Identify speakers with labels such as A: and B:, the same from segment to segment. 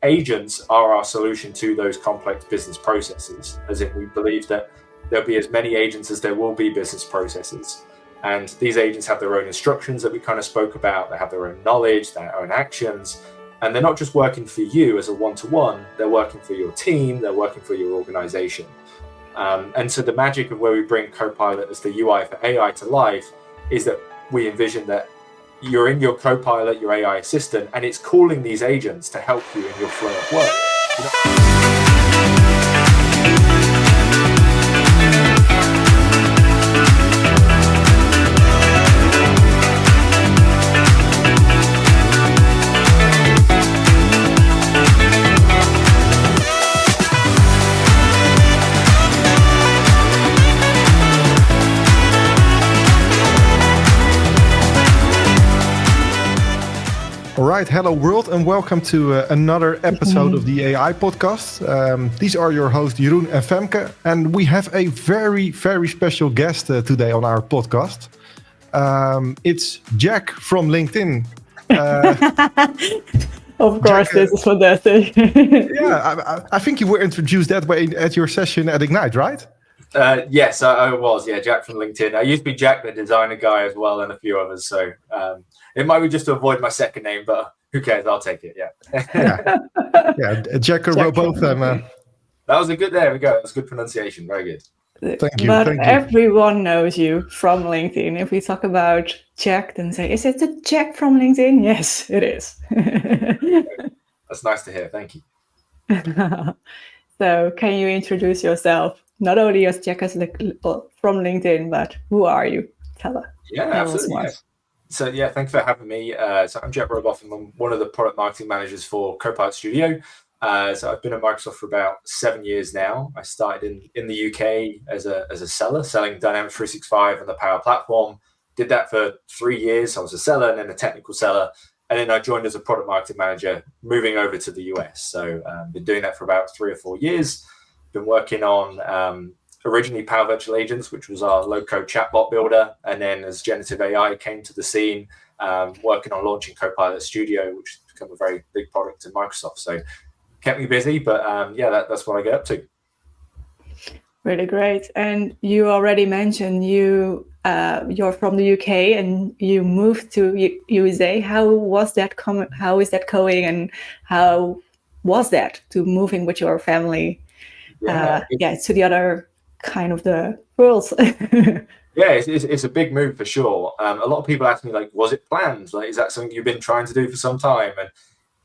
A: agents are our solution to those complex business processes, as in we believe that there'll be as many agents as there will be business processes. And these agents have their own instructions that we kind of spoke about. They have their own knowledge, their own actions. And they're not just working for you as a one-to-one, they're working for your team, they're working for your organization. And so the magic of where we bring Copilot as the UI for AI to life is that we envision that you're in your Copilot, your AI assistant, and it's calling these agents to help you in your flow of work.
B: All right, hello world, and welcome to another episode of the AI podcast. These are your hosts Jeroen and Femke, and we have a very, very special guest today on our podcast. It's Jack from LinkedIn.
C: Of course, Jack, this is fantastic.
B: Yeah, I think you were introduced that way at your session at Ignite, right?
A: Yes, I was. Yeah, Jack from LinkedIn. I used to be Jack, the designer guy as well, and a few others. So it might be just to avoid my second name, but who cares? I'll take it. Yeah.
B: Jack Rowbotham.
A: That was a good. There we go. That was good pronunciation. Very good.
B: Thank you.
C: But
B: thank you.
C: Everyone knows you from LinkedIn. If we talk about Jack, then say, "Is it the Jack from LinkedIn?" Yes, it is.
A: That's nice to hear. Thank you.
C: So, can you introduce yourself? Not only as Jack from LinkedIn, but who are you? Tell us.
A: Yeah, absolutely. Yeah. So thanks for having me. So I'm Jack Rowbotham. I'm one of the product marketing managers for Copilot Studio. So I've been at Microsoft for about 7 years now. I started in the UK as a seller, selling Dynamics 365 and the Power Platform. Did that for 3 years. I was a seller and then a technical seller. And then I joined as a product marketing manager, moving over to the US. So been doing that for about 3 or 4 years. Been working on originally Power Virtual Agents, which was our low-code chatbot builder. And then as generative AI came to the scene, working on launching Copilot Studio, which has become a very big product in Microsoft. So kept me busy, but that's what I get up to.
C: Really great. And you already mentioned you're from the UK and you moved to USA. How was that How is that going? And how was that to moving with your family? To the other kind of the world.
A: It's a big move for sure. A lot of people ask me, like, was it planned? Like, is that something you've been trying to do for some time? And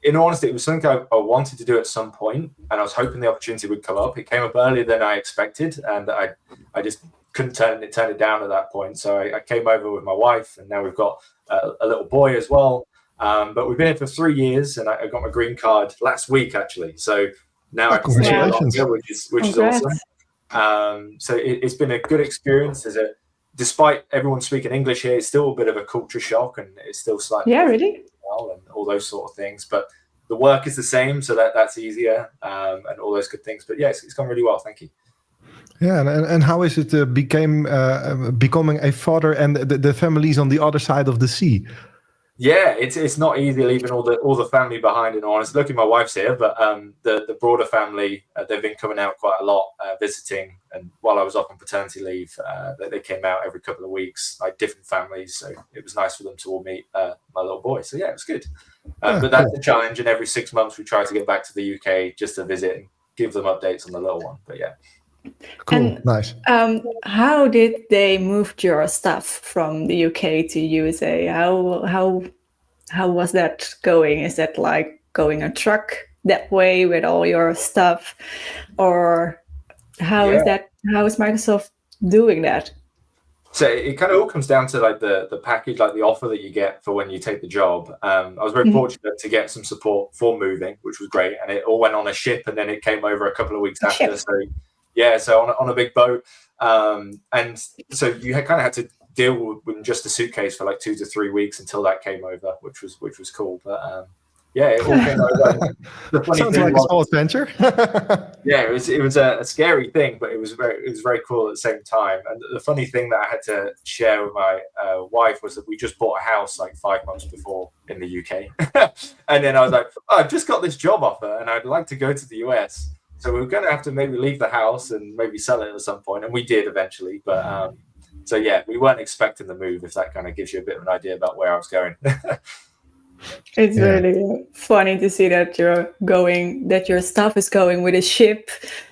A: in all honesty, it was something I wanted to do at some point, and I was hoping the opportunity would come up. It came up earlier than I expected, and I just couldn't turn it down at that point. So I came over with my wife, and now we've got a little boy as well. But we've been here for 3 years, and I got my green card last week, actually. So now I can stay longer, which is awesome. So it's been a good experience. Despite everyone speaking English here, it's still a bit of a culture shock, and it's still slightly
C: really
A: and all those sort of things. But the work is the same, so that's easier, and all those good things. But it's gone really well. Thank you.
B: Yeah, and how is it becoming a father and the families on the other side of the sea?
A: Yeah, it's not easy leaving all the family behind. In honest, lucky my wife's here, but the broader family, they've been coming out quite a lot, visiting. And while I was off on paternity leave, they came out every couple of weeks, like different families. So it was nice for them to all meet my little boy. So it was good. But that's the challenge. And every 6 months we try to get back to the UK just to visit and give them updates on the little one. But
B: cool,
C: and,
B: nice.
C: How did they move your stuff from the UK to USA? How was that going? Is that like going a truck that way with all your stuff, or how is that? How is Microsoft doing that?
A: So it kind of all comes down to like the package, like the offer that you get for when you take the job. I was very fortunate to get some support for moving, which was great, and it all went on a ship, and then it came over a couple of weeks after. So on a big boat, and so you kind of had to deal with just a suitcase for like 2 to 3 weeks until that came over, which was cool. But yeah, it all came over. The funny
B: Sounds
A: thing
B: like a
A: was,
B: small adventure.
A: yeah, it was a scary thing, but it was very cool at the same time. And the funny thing that I had to share with my wife was that we just bought a house like 5 months before in the UK, and then I was like, oh, I've just got this job offer, and I'd like to go to the US. So we were going to have to maybe leave the house and maybe sell it at some point, and we did eventually. But so yeah, we weren't expecting the move. If that kind of gives you a bit of an idea about where I was going.
C: It's really funny to see that your stuff is going with a ship,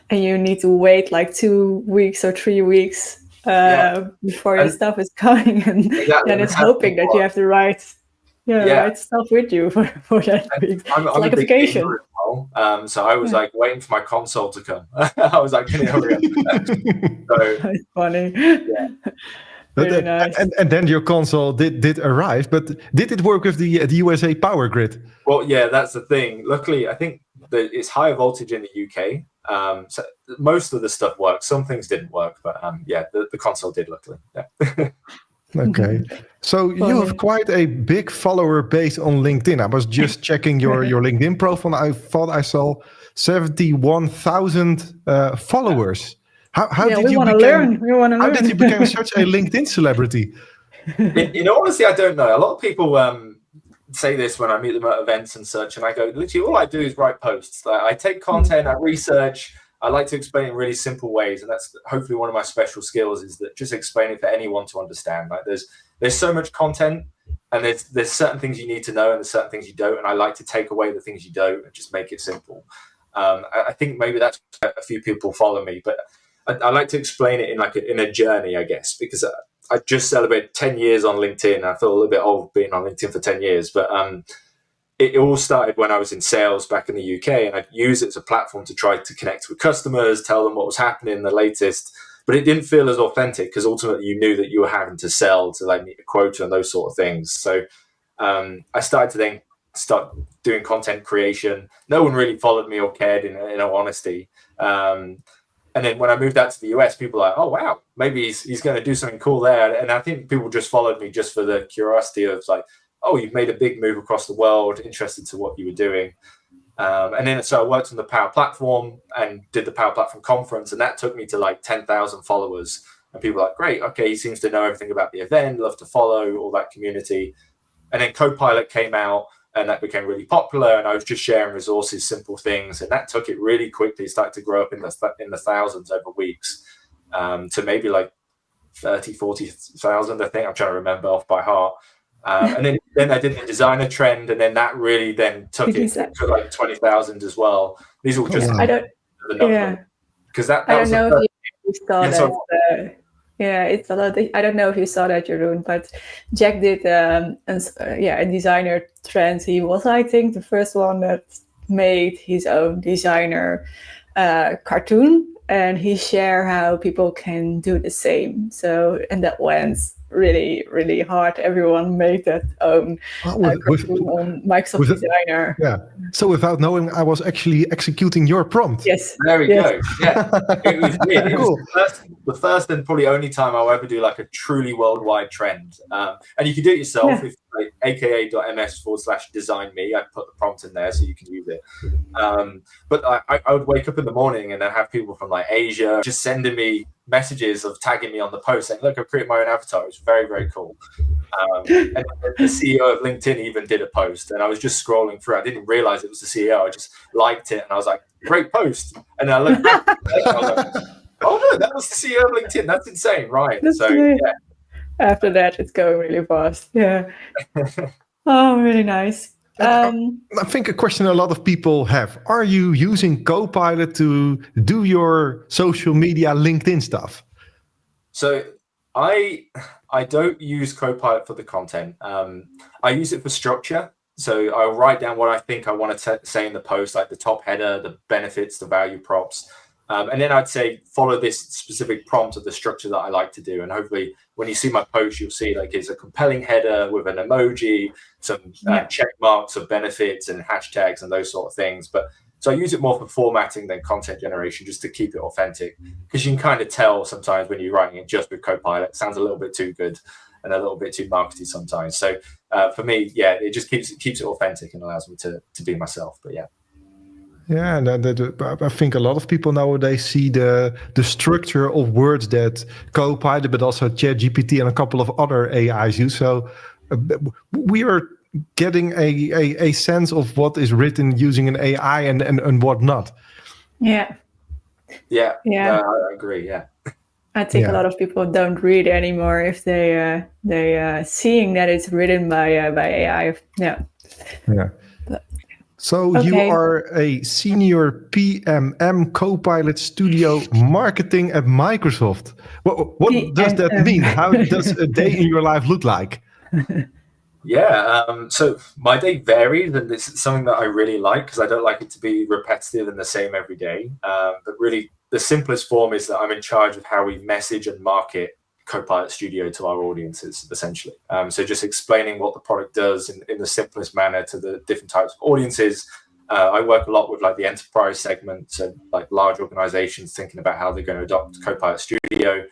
C: and you need to wait like 2 weeks or 3 weeks before your stuff is coming, and then it's hoping that you have the right stuff with you for that week.
A: I'm
C: like
A: a
C: a
A: big
C: vacation.
A: gamer as well, so I was like waiting for my console to come. I was like, can you hurry up? So
C: That's funny.
A: yeah.
C: Really nice.
B: And then your console did arrive, but did it work with the USA power grid?
A: Well, yeah, that's the thing. Luckily, I think that it's higher voltage in the UK. So most of the stuff worked. Some things didn't work, but yeah, the console did, luckily. Yeah.
B: Okay. So you have quite a big follower base on LinkedIn. I was just checking your LinkedIn profile. I thought I saw 71,000 followers. How did you become? How did you become such a LinkedIn celebrity?
A: In all honesty, I don't know. A lot of people say this when I meet them at events and such, and I go, literally, all I do is write posts. Like, I take content, I research. I like to explain it in really simple ways, and that's hopefully one of my special skills, is that just explain it for anyone to understand. Like there's so much content, and there's certain things you need to know, and there's certain things you don't, and I like to take away the things you don't and just make it simple. I think maybe that's why a few people follow me, but I like to explain it in a journey, I guess, because I just celebrated 10 years on LinkedIn. I feel a little bit old being on LinkedIn for 10 years, but it all started when I was in sales back in the UK, and I'd use it as a platform to try to connect with customers, tell them what was happening, the latest, but it didn't feel as authentic because ultimately you knew that you were having to sell to like meet a quota and those sort of things. So I started to then start doing content creation. No one really followed me or cared, in all honesty. And then when I moved out to the US, people were like, oh, wow, maybe he's going to do something cool there. And I think people just followed me just for the curiosity of like, oh, you've made a big move across the world, interested to what you were doing. And then so I worked on the Power Platform and did the Power Platform conference, and that took me to like 10,000 followers. And people were like, great, okay, he seems to know everything about the event, love to follow all that community. And then Copilot came out, and that became really popular, and I was just sharing resources, simple things, and that took it really quickly. It started to grow up in the thousands over weeks, to maybe like 30, 40,000, I think. I'm trying to remember off by heart. And then I did the designer trend, and then that really then took it to like 20,000 as well. These all just
C: I don't
A: because that
C: I
A: was
C: don't know if you saw
A: that.
C: It's a lot. I don't know if you saw that, Jeroen, but Jack did a designer trend. He was, I think, the first one that made his own designer cartoon, and he shared how people can do the same. So, and that went really, really hard. Everyone made that own cartoon on Microsoft Designer.
B: Yeah. So without knowing, I was actually executing your prompt.
C: Yes.
A: There we go. Yeah. It was weird. It was the first and probably only time I'll ever do like a truly worldwide trend. And you can do it yourself with like aka.ms/design me. I put the prompt in there so you can use it. But I would wake up in the morning and then have people from like Asia just sending me messages of tagging me on the post saying, look, I created my own avatar. It was very, very cool. And the CEO of LinkedIn even did a post, and I was just scrolling through. I didn't realize it was the CEO. I just liked it, and I was like, great post. And I looked back and I was like, oh no, that was the CEO of LinkedIn. That's insane, right?
C: That's great. Yeah. After that, it's going really fast. Yeah. Oh, really nice.
B: I think a question a lot of people have: are you using Copilot to do your social media LinkedIn stuff?
A: So I don't use Copilot for the content. I use it for structure. So I'll write down what I think I want to say in the post, like the top header, the benefits, the value props. And then I'd say follow this specific prompt of the structure that I like to do. And hopefully when you see my post, you'll see like it's a compelling header with an emoji, some check marks of benefits and hashtags and those sort of things. But so I use it more for formatting than content generation, just to keep it authentic, because you can kind of tell sometimes when you're writing it just with Copilot, it sounds a little bit too good. and a little bit too markety sometimes. So for me, it just keeps it authentic and allows me to be myself. But
B: Yeah, and I think a lot of people nowadays see the structure of words that Copilot, but also ChatGPT and a couple of other AIs use. So we are getting a sense of what is written using an AI and what not.
C: Yeah.
A: No, I agree. Yeah.
C: I think a lot of people don't read anymore if they seeing that it's written by AI. Yeah.
B: So you are a senior PMM Copilot Studio marketing at Microsoft. What does that mean? How does a day in your life look like?
A: So my day varies, and it's something that I really like because I don't like it to be repetitive and the same every day. But really, the simplest form is that I'm in charge of how we message and market Copilot Studio to our audiences, essentially. So just explaining what the product does in the simplest manner to the different types of audiences. I work a lot with like the enterprise segment, so like large organizations thinking about how they're going to adopt Copilot Studio.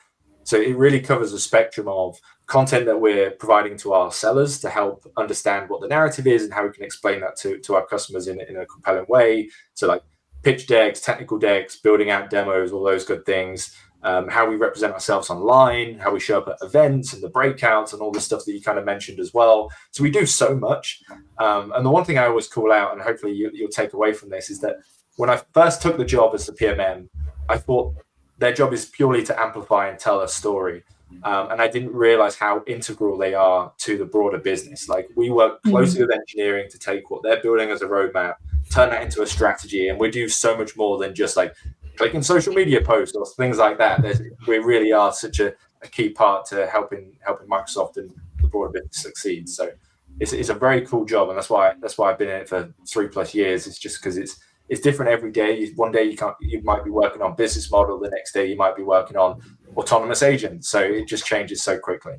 A: So it really covers a spectrum of content that we're providing to our sellers to help understand what the narrative is and how we can explain that to our customers in a compelling way. So like pitch decks, technical decks, building out demos, all those good things. How we represent ourselves online, how we show up at events and the breakouts and all the stuff that you kind of mentioned as well. So we do so much. And the one thing I always call out, and hopefully you'll take away from this, is that when I first took the job as the PMM, I thought their job is purely to amplify and tell a story. And I didn't realize how integral they are to the broader business. Like we work closely with engineering to take what they're building as a roadmap, turn that into a strategy. And we do so much more than just like clicking social media posts or things like that. We really are such a key part to helping Microsoft and the broader business succeed. So it's a very cool job. And that's why I've been in it for 3+ years. It's just because it's different every day. One day you might be working on business model. The next day you might be working on autonomous agents. So it just changes so quickly.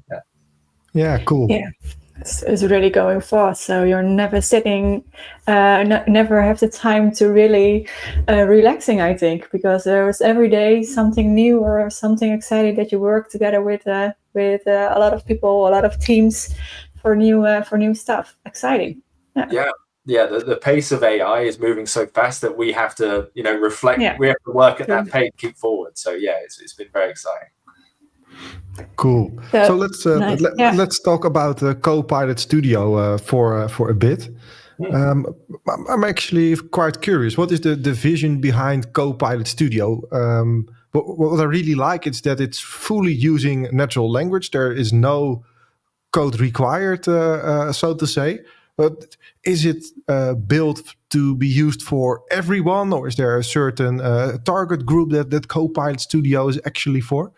B: Yeah, cool.
C: Yeah, it's really going fast. So you're never sitting, never have the time to really relaxing, I think, because there's every day something new or something exciting that you work together with a lot of people, a lot of teams for new stuff. Exciting.
A: Yeah, the pace of AI is moving so fast that we have to, reflect. Yeah. We have to work at that pace, keep forward. So it's been very exciting.
B: Cool. So let's talk about Copilot Studio for a bit. I'm actually quite curious. What is the vision behind Copilot Studio? What I really like is that it's fully using natural language. There is no code required, so to say. But is it built to be used for everyone, or is there a certain target group that Copilot Studio is actually for?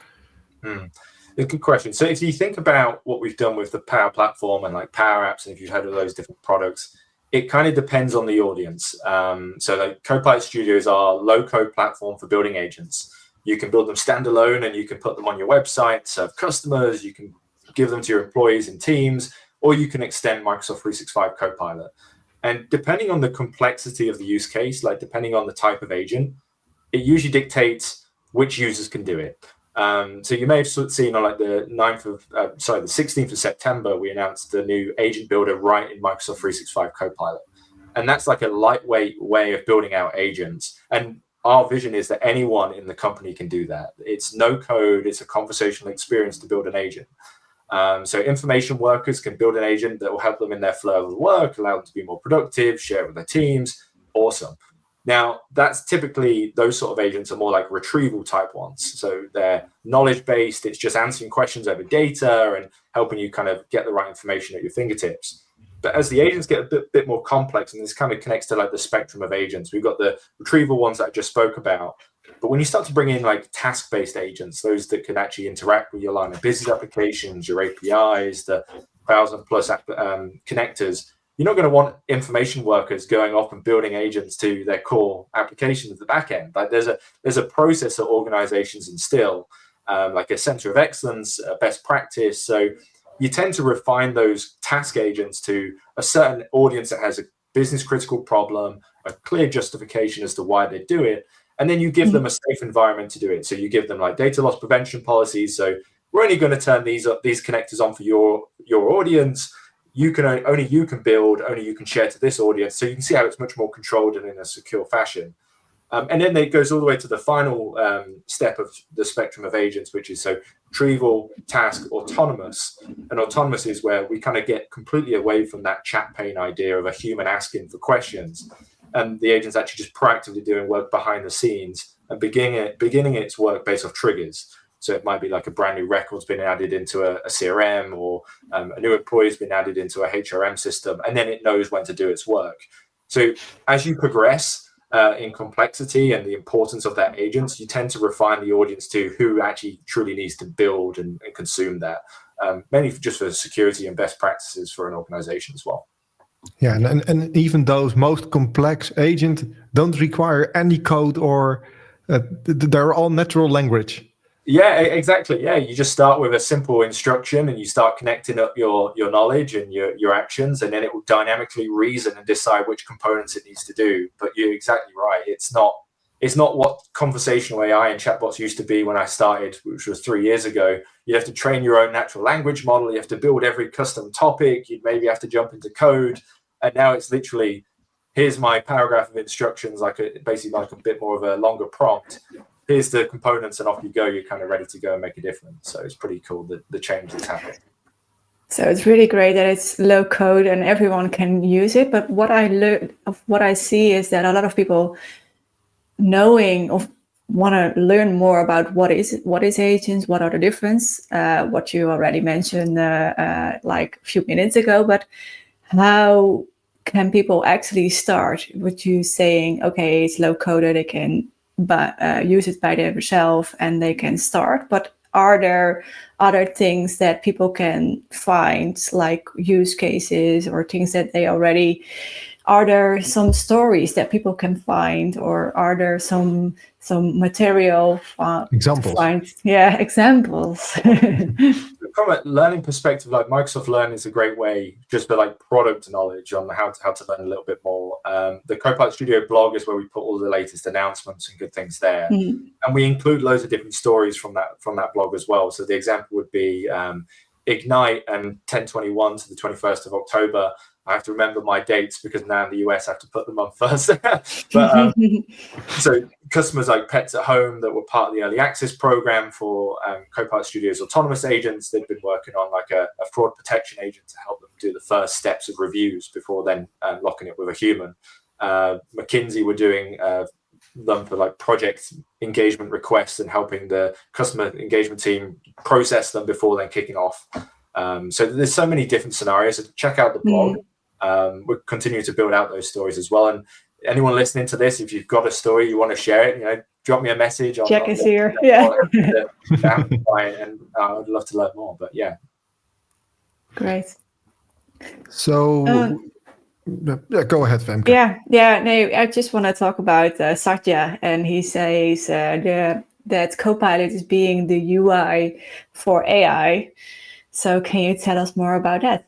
A: A good question. So if you think about what we've done with the Power Platform and like Power Apps, and if you've heard of those different products, it kind of depends on the audience. So like Copilot Studio is our low-code platform for building agents. You can build them standalone and you can put them on your website, serve customers, you can give them to your employees and teams, or you can extend Microsoft 365 Copilot. And depending on the complexity of the use case, like depending on the type of agent, it usually dictates which users can do it. So you may have seen on like the 16th of September, we announced the new agent builder right in Microsoft 365 Copilot. And that's like a lightweight way of building out agents. And our vision is that anyone in the company can do that. It's no code, it's a conversational experience to build an agent. So information workers can build an agent that will help them in their flow of work, allow them to be more productive, share it with their teams. Awesome. Now, that's typically, those sort of agents are more like retrieval type ones. So they're knowledge-based. It's just answering questions over data and helping you kind of get the right information at your fingertips. But as the agents get a bit more complex, and this kind of connects to like the spectrum of agents, we've got the retrieval ones that I just spoke about. But when you start to bring in like task-based agents, those that can actually interact with your line of business applications, your APIs, the 1,000+ connectors, you're not going to want information workers going off and building agents to their core applications at the back end. Like there's a process that organizations instill, like a center of excellence, best practice. So you tend to refine those task agents to a certain audience that has a business critical problem, a clear justification as to why they do it. And then you give them a safe environment to do it. So you give them like data loss prevention policies. So we're only going to turn these connectors on for your audience. Only you can build, only you can share to this audience. So you can see how it's much more controlled and in a secure fashion. And then it goes all the way to the final step of the spectrum of agents, which is retrieval, task, autonomous. And autonomous is where we kind of get completely away from that chat pane idea of a human asking for questions. And the agent's actually just proactively doing work behind the scenes and beginning its work based off triggers. So it might be like a brand new record's been added into a CRM, or a new employee's been added into a HRM system, and then it knows when to do its work. So as you progress in complexity and the importance of that agents, you tend to refine the audience to who actually truly needs to build and consume that, mainly just for security and best practices for an organization as well.
B: Yeah, and even those most complex agents don't require any code, or they're all natural language.
A: Yeah, exactly. Yeah, you just start with a simple instruction and you start connecting up your knowledge and your actions, and then it will dynamically reason and decide which components it needs to do. But you're exactly right. It's not what conversational AI and chatbots used to be when I started, which was 3 years ago. You have to train your own natural language model. You have to build every custom topic. You'd maybe have to jump into code. And now it's literally, here's my paragraph of instructions, basically like a bit more of a longer prompt. Here's the components, and off you go. You're kind of ready to go and make a difference. So it's pretty cool, the change that's happened.
C: So it's really great that it's low code and everyone can use it. But what I see is that a lot of people want to learn more about what is agents, what are the difference, what you already mentioned like a few minutes ago. But how can people actually start with you saying, okay, it's low coded, they can use it by themselves and they can start? But are there other things that people can find, like use cases or things that they already, are there some stories that people can find, or are there some material
B: examples?
C: Examples.
A: From a learning perspective, like Microsoft Learn is a great way just for like product knowledge on how to learn a little bit more. The Copilot Studio blog is where we put all the latest announcements and good things there. And we include loads of different stories from that blog as well. So the example would be Ignite and 10/21 to the 21st of October. I have to remember my dates because now in the US I have to put them on first. But so customers like Pets at Home that were part of the early access program for Copilot Studio's autonomous agents, they've been working on like a fraud protection agent to help them do the first steps of reviews before then locking it with a human. McKinsey were doing them for like project engagement requests and helping the customer engagement team process them before then kicking off. So there's so many different scenarios. So check out the blog. We're continuing to build out those stories as well. And anyone listening to this, if you've got a story you want to share it, drop me a message.
C: Check is here. Yeah.
A: And I would love to learn more. But yeah.
C: Great.
B: So go ahead, Femke.
C: I just want to talk about Satya, and he says that Copilot is being the UI for AI. So can you tell us more about that?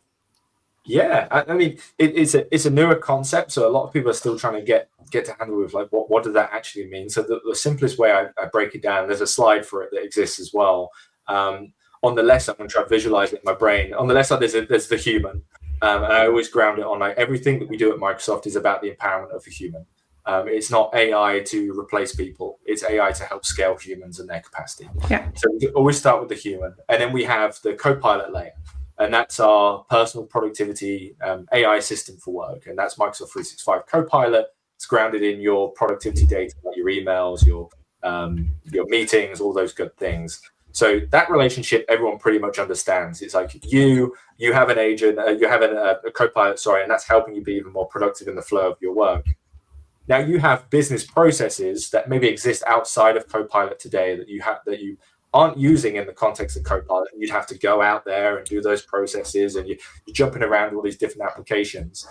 A: Yeah, I mean, it's a newer concept, so a lot of people are still trying to get to handle with like what does that actually mean. So the simplest way I break it down, there's a slide for it that exists as well. On the left side, I'm going to try to visualize it in my brain. On the left side, there's the human, and I always ground it on like everything that we do at Microsoft is about the empowerment of the human. It's not AI to replace people. It's AI to help scale humans and their capacity.
C: Yeah.
A: So we always start with the human, and then we have the Copilot layer. And that's our personal productivity AI system for work. And that's Microsoft 365 Copilot. It's grounded in your productivity data, like your emails, your meetings, all those good things. So that relationship, everyone pretty much understands. It's like you have an agent, you have a Copilot, and that's helping you be even more productive in the flow of your work. Now you have business processes that maybe exist outside of Copilot today that you aren't using in the context of Copilot. You'd have to go out there and do those processes, and you're jumping around all these different applications.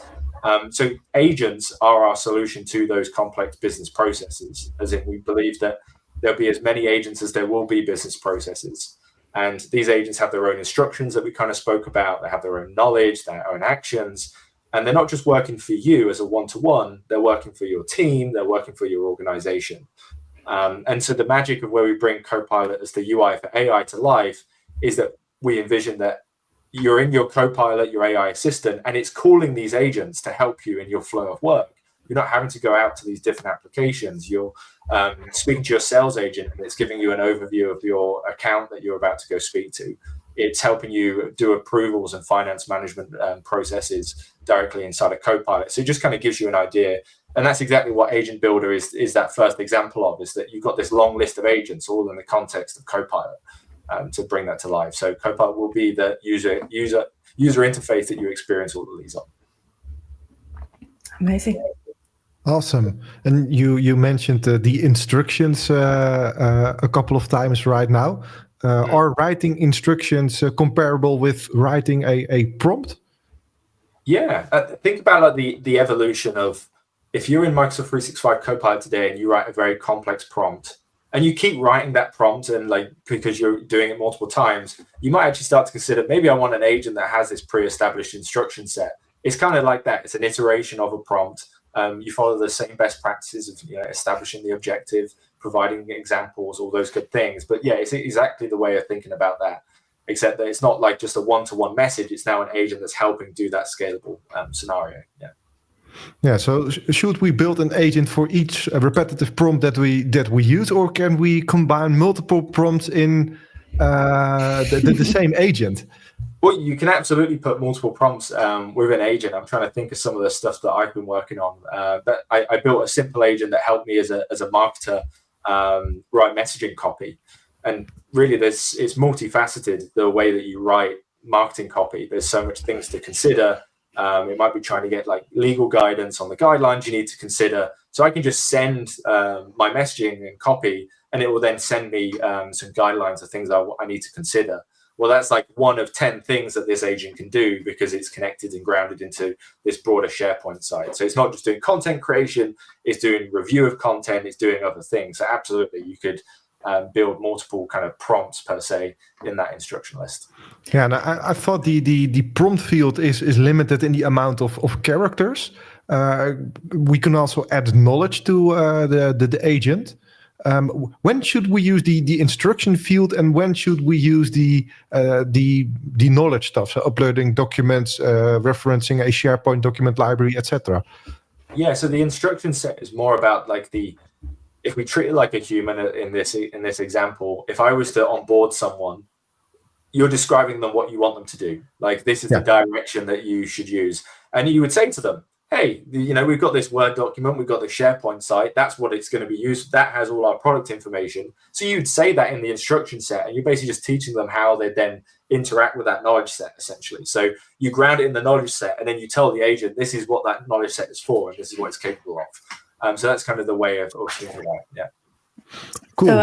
A: So agents are our solution to those complex business processes, as in we believe that there'll be as many agents as there will be business processes. And these agents have their own instructions that we kind of spoke about. They have their own knowledge, their own actions, and they're not just working for you as a one-to-one, they're working for your team, they're working for your organization. And so the magic of where we bring Copilot as the UI for AI to life is that we envision that you're in your Copilot, your AI assistant, and it's calling these agents to help you in your flow of work. You're not having to go out to these different applications. You're speaking to your sales agent, and it's giving you an overview of your account that you're about to go speak to. It's helping you do approvals and finance management processes directly inside of Copilot. So it just kind of gives you an idea. And that's exactly what Agent Builder is that first example of, is that you've got this long list of agents all in the context of Copilot to bring that to life. So Copilot will be the user interface that you experience all of these on.
C: Amazing.
B: Awesome. And you mentioned the instructions a couple of times right now. Are writing instructions comparable with writing a prompt?
A: Yeah, think about like the evolution of, if you're in Microsoft 365 Copilot today and you write a very complex prompt and you keep writing that prompt, and like, because you're doing it multiple times, you might actually start to consider, maybe I want an agent that has this pre-established instruction set. It's kind of like that. It's an iteration of a prompt. You follow the same best practices of establishing the objective, providing examples, all those good things. But yeah, it's exactly the way of thinking about that, except that it's not like just a one-to-one message. It's now an agent that's helping do that scalable scenario. Yeah.
B: Yeah. So should we build an agent for each repetitive prompt that we use, or can we combine multiple prompts in the same agent?
A: Well, you can absolutely put multiple prompts with an agent. I'm trying to think of some of the stuff that I've been working on. But I built a simple agent that helped me as a marketer write messaging copy. And really, it's multifaceted, the way that you write marketing copy. There's so much things to consider. It might be trying to get like legal guidance on the guidelines you need to consider. So I can just send my messaging and copy, and it will then send me some guidelines of things I need to consider. Well, that's like one of 10 things that this agent can do, because it's connected and grounded into this broader SharePoint site. So it's not just doing content creation, it's doing review of content, it's doing other things. So absolutely, you could build multiple kind of prompts per se in that instruction list.
B: Yeah, and I thought the prompt field is limited in the amount of characters. We can also add knowledge to the agent. When should we use the instruction field, and when should we use the knowledge stuff? So uploading documents, referencing a SharePoint document library, etc.
A: Yeah, so the instruction set is more about like if we treat it like a human in this example. If I was to onboard someone, you're describing them what you want them to do. Like, this is the direction that you should use, and you would say to them, hey, we've got this Word document, we've got the SharePoint site, that's what it's going to be used. That has all our product information. So you'd say that in the instruction set, and you're basically just teaching them how they then interact with that knowledge set, essentially. So you ground it in the knowledge set, and then you tell the agent, this is what that knowledge set is for, and this is what it's capable of. So that's kind of the way of thinking about it. Yeah.
C: Cool. So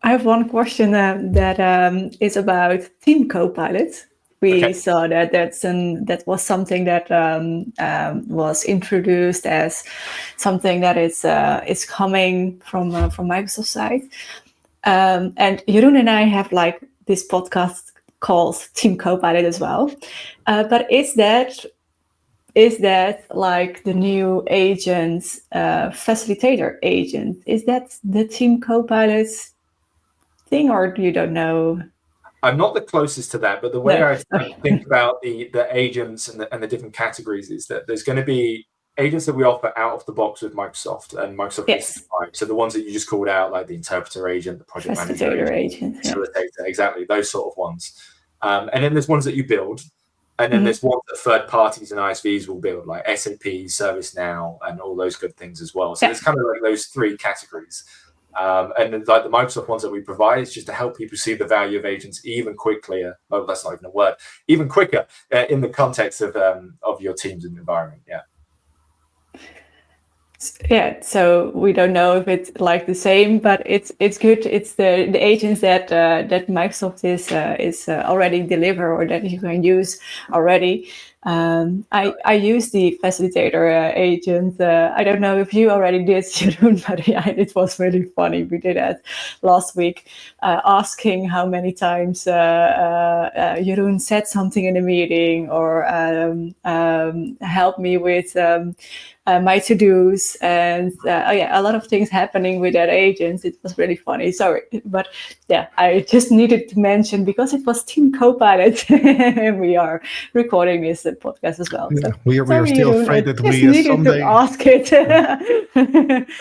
C: I have one question that is about Team Copilot. We saw that was something that was introduced as something that is coming from Microsoft side. And Jeroen and I have like this podcast called Team Copilot as well. But is that like the new agent, facilitator agent? Is that the Team Copilot thing, or you don't know?
A: I'm not the closest to that, but the way I think about the agents and the different categories is that there's going to be agents that we offer out of the box with Microsoft and Microsoft 365. So the ones that you just called out, like the interpreter agent, the project manager agent, facilitator, exactly, those sort of ones. And then there's ones that you build, and then there's ones that third parties and ISVs will build, like SAP, ServiceNow, and all those good things as well. So there's kind of like those three categories. And then, like the Microsoft ones that we provide, is just to help people see the value of agents even quicker. Oh, that's not even a word. Even quicker in the context of your teams and environment. Yeah.
C: Yeah. So we don't know if it's like the same, but it's good. It's the agents that Microsoft is already deliver, or that you can use already. I use the facilitator agent. I don't know if you already did, Jeroen, but yeah, it was really funny. We did that last week, asking how many times Jeroen said something in a meeting, or help me with my to-dos, and a lot of things happening with that agent. It was really funny. Sorry, but yeah, I just needed to mention, because it was Team Copilot, and we are recording this podcast as well.
B: Yeah,
C: So,
B: we are
C: sorry,
B: still
C: Jeroen,
B: afraid
C: I
B: that
C: just
B: we
C: needed
B: someday.
C: to ask it.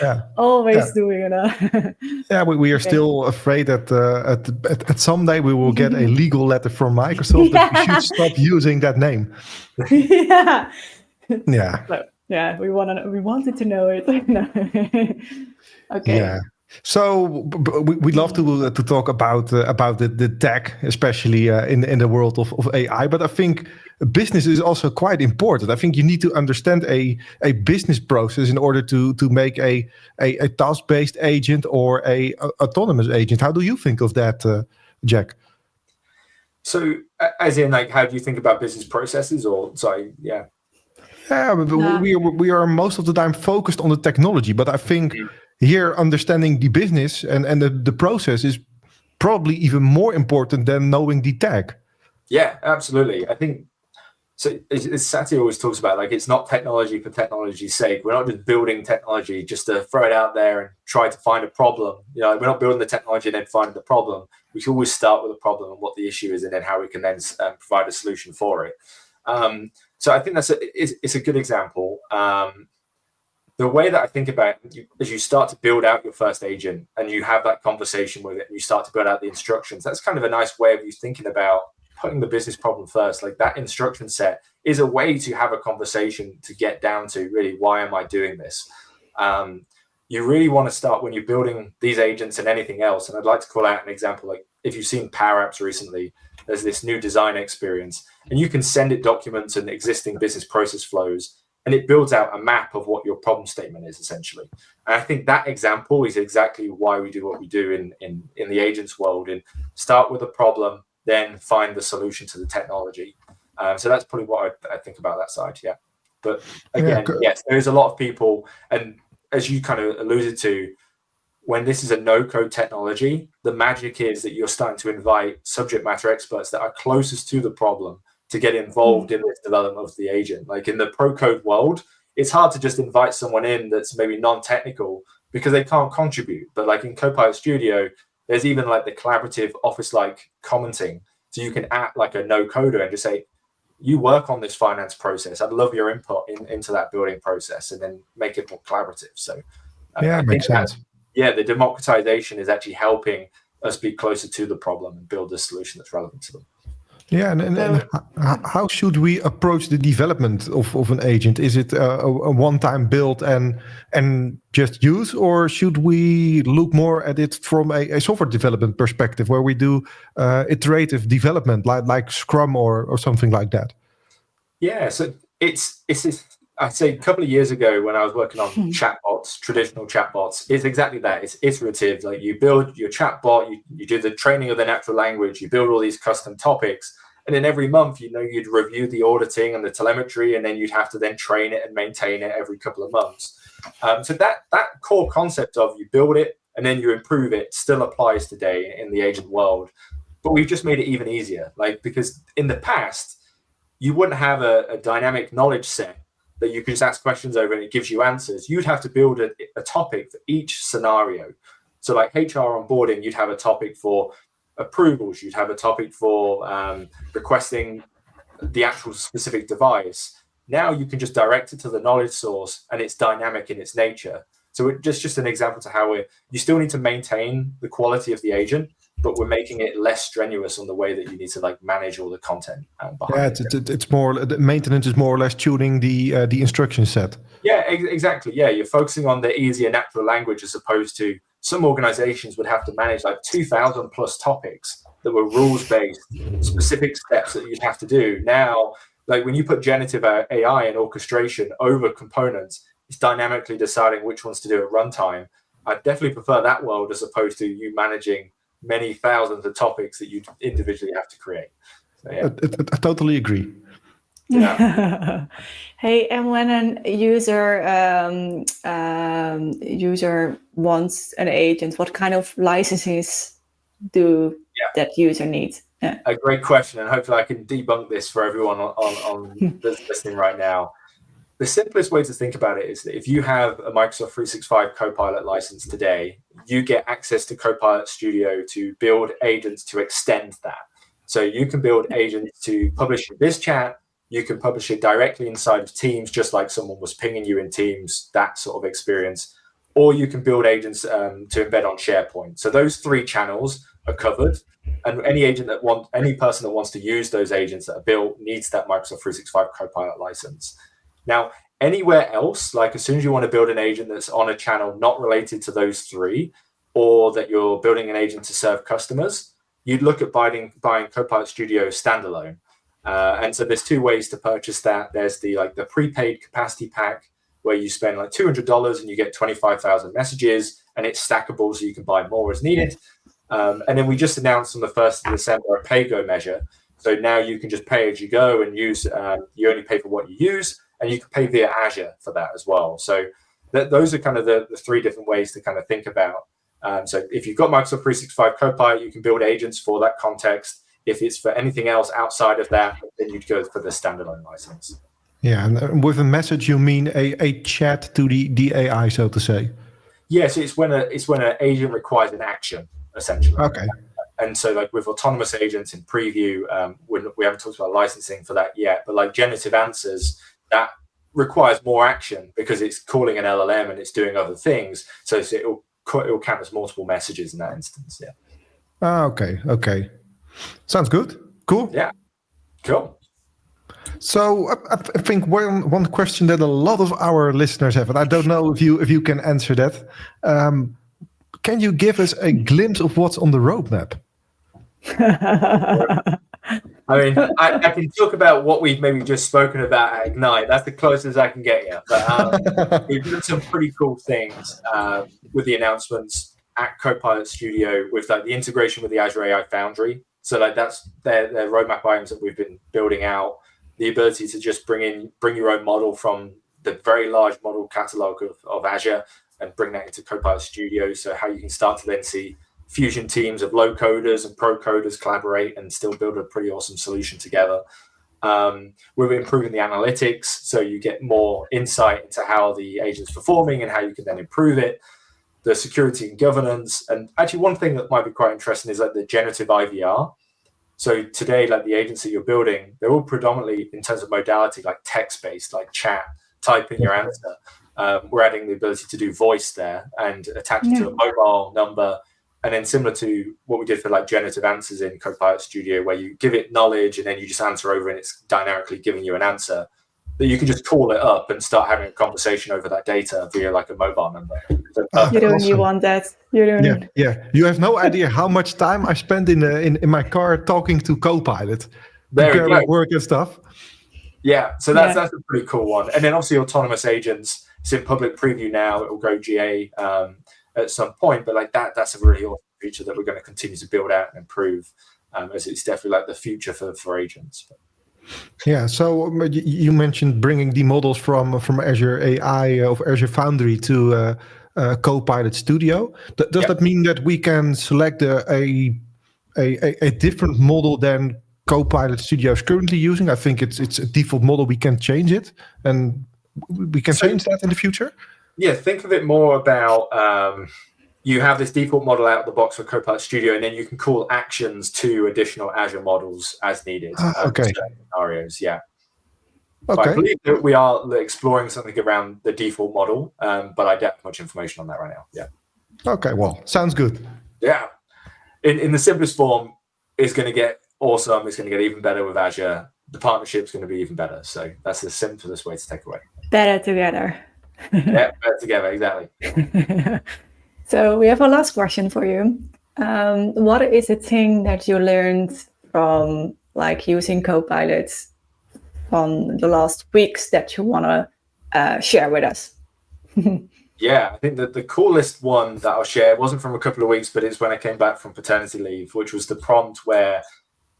B: Yeah.
C: Always doing it.
B: Yeah, we are still afraid that at someday we will get a legal letter from Microsoft that we should stop using that name.
C: Yeah.
B: Yeah.
C: So, yeah, we wanted to know it. No. Okay.
B: Yeah. So we love to talk about the tech, especially in the world of AI. But I think business is also quite important. I think you need to understand a business process in order to make a task-based agent or a autonomous agent. How do you think of that, Jack?
A: So, as in, like, how do you think about business processes? Or sorry, yeah.
B: Yeah, but we are most of the time focused on the technology, but I think here understanding the business and the process is probably even more important than knowing the tech.
A: Yeah, absolutely. I think so. As Satya always talks about, like, it's not technology for technology's sake. We're not just building technology just to throw it out there and try to find a problem. You know, we're not building the technology and then finding the problem. We should always start with a problem and what the issue is, and then how we can then provide a solution for it. So I think it's a good example. The way that I think about it, as you start to build out your first agent and you have that conversation with it and you start to build out the instructions, that's kind of a nice way of you thinking about putting the business problem first. Like, that instruction set is a way to have a conversation to get down to really, why am I doing this? You really want to start when you're building these agents and anything else. And I'd like to call out an example. Like, if you've seen Power Apps recently, there's this new design experience, and you can send it documents and existing business process flows, and it builds out a map of what your problem statement is, essentially. And I think that example is exactly why we do what we do in the agents world, and start with a problem, then find the solution to the technology. So that's probably what I think about that side. Yeah. But again, yes, there is a lot of people, and as you kind of alluded to, when this is a no-code technology, the magic is that you're starting to invite subject matter experts that are closest to the problem to get involved in this development of the agent. Like, in the pro-code world, it's hard to just invite someone in that's maybe non-technical because they can't contribute. But like in Copilot Studio, there's even like the collaborative office-like commenting. So you can act like a no-coder and just say, you work on this finance process. I'd love your input into that building process, and then make it more collaborative. So
B: yeah, makes sense.
A: The democratization is actually helping us be closer to the problem and build a solution that's relevant to them.
B: Yeah, and how should we approach the development of an agent? Is it a one-time build and just use, or should we look more at it from a software development perspective, where we do iterative development, like Scrum or something like that?
A: Yeah, so it's I'd say a couple of years ago when I was working on chatbots, traditional chatbots, it's exactly that. It's iterative. Like, you build your chatbot, you do the training of the natural language, you build all these custom topics, and then every month, you'd review the auditing and the telemetry, and then you'd have to then train it and maintain it every couple of months. So that core concept of you build it and then you improve it still applies today in the agent world. But we've just made it even easier. Like, because in the past, you wouldn't have a dynamic knowledge set that you can just ask questions over and it gives you answers. You'd have to build a topic for each scenario. So like HR onboarding, you'd have a topic for approvals, you'd have a topic for requesting the actual specific device. Now you can just direct it to the knowledge source, and it's dynamic in its nature. So just an example to how you still need to maintain the quality of the agent, but we're making it less strenuous on the way that you need to like manage all the content behind it.
B: It's more, the maintenance is more or less tuning the instruction set.
A: Yeah, exactly. Yeah, you're focusing on the easier natural language, as opposed to some organizations would have to manage like 2,000 plus topics that were rules-based, specific steps that you'd have to do. Now, like when you put generative AI and orchestration over components, it's dynamically deciding which ones to do at runtime. I definitely prefer that world as opposed to you managing many thousands of topics that you individually have to create. So, yeah.
B: I totally agree.
A: Yeah.
C: Hey, and when a user wants an agent, what kind of licenses do that user need? Yeah.
A: A great question, and hopefully I can debunk this for everyone on that's listening right now. The simplest way to think about it is that if you have a Microsoft 365 Copilot license today, you get access to Copilot Studio to build agents to extend that. So you can build agents to publish in BizChat. You can publish it directly inside of Teams, just like someone was pinging you in Teams, that sort of experience. Or you can build agents to embed on SharePoint. So those three channels are covered. And any person that wants to use those agents that are built needs that Microsoft 365 Copilot license. Now, anywhere else, like as soon as you want to build an agent that's on a channel not related to those three, or that you're building an agent to serve customers, you'd look at buying Copilot Studio standalone. And so there's two ways to purchase that. There's the prepaid capacity pack, where you spend like $200 and you get 25,000 messages, and it's stackable, so you can buy more as needed. And then we just announced on the 1st of December a pay-go measure. So now you can just pay as you go and use, you only pay for what you use, and you can pay via Azure for that as well. So those are kind of the three different ways to kind of think about. So if you've got Microsoft 365 Copilot, you can build agents for that context. If it's for anything else outside of that, then you'd go for the standalone license.
B: Yeah, and with a message, you mean a chat to the AI, so to say.
A: Yes, it's when an agent requires an action, essentially.
B: Okay.
A: And so, like with autonomous agents in preview, we haven't talked about licensing for that yet. But like generative answers, that requires more action because it's calling an LLM and it's doing other things. So it will count as multiple messages in that instance. Yeah.
B: Okay. Sounds good. Cool.
A: Yeah. Cool.
B: So I think one question that a lot of our listeners have, and I don't know if you can answer that. Can you give us a glimpse of what's on the roadmap?
A: I mean, I can talk about what we've maybe just spoken about at Ignite. That's the closest I can get you. But we've done some pretty cool things with the announcements at Copilot Studio with like the integration with the Azure AI Foundry. So like that's their roadmap items that we've been building out. The ability to just bring your own model from the very large model catalog of Azure and bring that into Copilot Studio. So how you can start to then see fusion teams of low coders and pro coders collaborate and still build a pretty awesome solution together. We're improving the analytics, so you get more insight into how the agent's performing and how you can then improve it. The security and governance. And actually one thing that might be quite interesting is like the generative IVR. So today, like the agents that you're building, they're all predominantly in terms of modality, like text-based, like chat, type in your answer. We're adding the ability to do voice there and attach it to a mobile number. And then similar to what we did for like generative answers in Copilot Studio, where you give it knowledge and then you just answer over and it's dynamically giving you an answer, that you can just call it up and start having a conversation over that data via like a mobile number. So
C: you don't awesome. You want that. You don't.
B: Yeah. You have no idea how much time I spend in my car talking to Copilot, preparing work and stuff.
A: Yeah, so that's a pretty cool one. And then obviously autonomous agents. It's in public preview now. It will go GA at some point, but like that's a really awesome feature that we're going to continue to build out and improve, as it's definitely like the future for agents.
B: Yeah, so you mentioned bringing the models from Azure AI of Azure Foundry to Copilot Studio. Does that mean that we can select a different model than Copilot Studio is currently using? I think it's a default model. We can change it, and we can change that in the future.
A: Yeah, think of it more about you have this default model out of the box for Copilot Studio, and then you can call actions to additional Azure models as needed.
B: Okay.
A: Scenarios, yeah.
B: Okay.
A: I believe that we are exploring something around the default model, but I don't have much information on that right now. Yeah.
B: Okay, well, sounds good.
A: Yeah. In the simplest form, it's going to get awesome. It's going to get even better with Azure. The partnership's going to be even better. So that's the simplest way to take away.
C: Better together.
A: Yeah, better together, exactly.
C: So we have a last question for you. What is a thing that you learned from like using Copilot from the last weeks that you want to share with us?
A: Yeah, I think that the coolest one that I'll share wasn't from a couple of weeks, but it's when I came back from paternity leave, which was the prompt where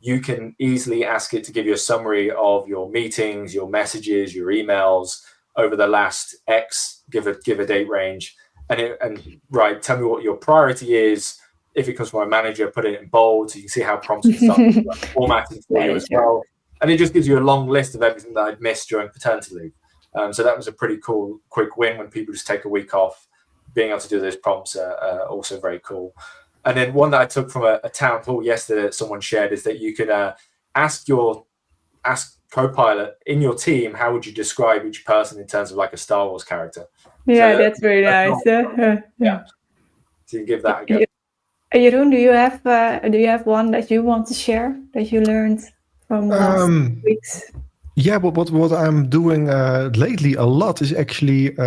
A: you can easily ask it to give you a summary of your meetings, your messages, your emails over the last X, give a date range, and right, tell me what your priority is. If it comes from my manager, put it in bold so you can see how prompts can start formatting for you as well. And it just gives you a long list of everything that I'd missed during paternity leave. So that was a pretty cool, quick win when people just take a week off. Being able to do those prompts are also very cool. And then one that I took from a town hall yesterday that someone shared is that you could ask Copilot in your team, how would you describe each person in terms of like a Star Wars character?
C: Yeah, so that's very nice.
A: Yeah. So you can give that a go.
C: Jeroen, do you have one that you want to share that you learned from last weeks?
B: Yeah, but what I'm doing lately a lot is actually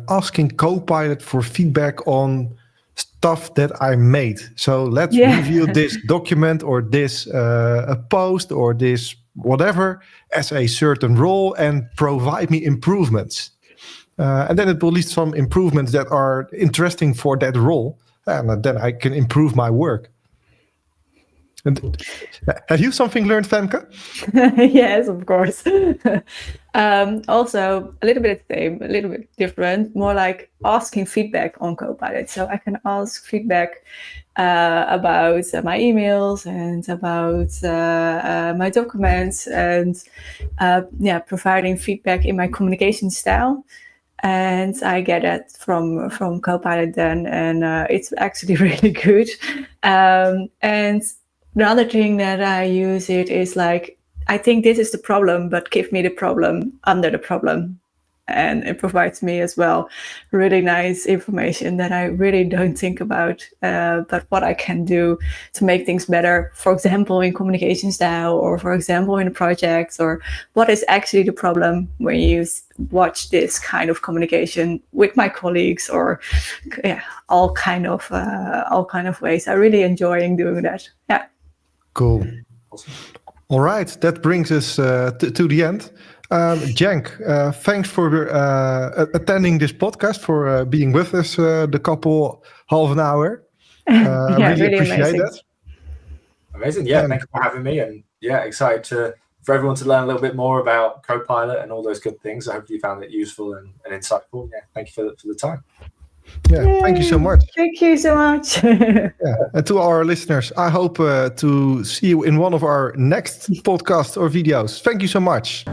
B: asking Copilot for feedback on stuff that I made. So let's review this document or this a post or this whatever as a certain role and provide me improvements. And then it will list some improvements that are interesting for that role. And then I can improve my work. And have you something learned, Femke?
C: Yes, of course. Also, a little bit the same, a little bit different, more like asking feedback on Copilot. So I can ask feedback about my emails and about my documents and providing feedback in my communication style. And I get it from Copilot then, and it's actually really good. And the other thing that I use it is like, I think this is the problem, but give me the problem under the problem. And it provides me as well really nice information that I really don't think about, but what I can do to make things better, for example, in communication style, or for example, in projects, or what is actually the problem when you watch this kind of communication with my colleagues, or all kind of ways. I really enjoying doing that. Yeah.
B: Cool.
A: Awesome.
B: All right, that brings us to the end. Cenk, thanks for attending this podcast, for being with us the couple half an hour. I really appreciate
C: amazing.
B: that.
A: Amazing. Yeah, thank you for having me. And yeah, excited for everyone to learn a little bit more about Copilot and all those good things. I hope you found it useful and insightful. Yeah, thank you for the time.
B: Yeah, thank you so much.
C: Thank you so much.
B: And to our listeners, I hope to see you in one of our next podcasts or videos. Thank you so much.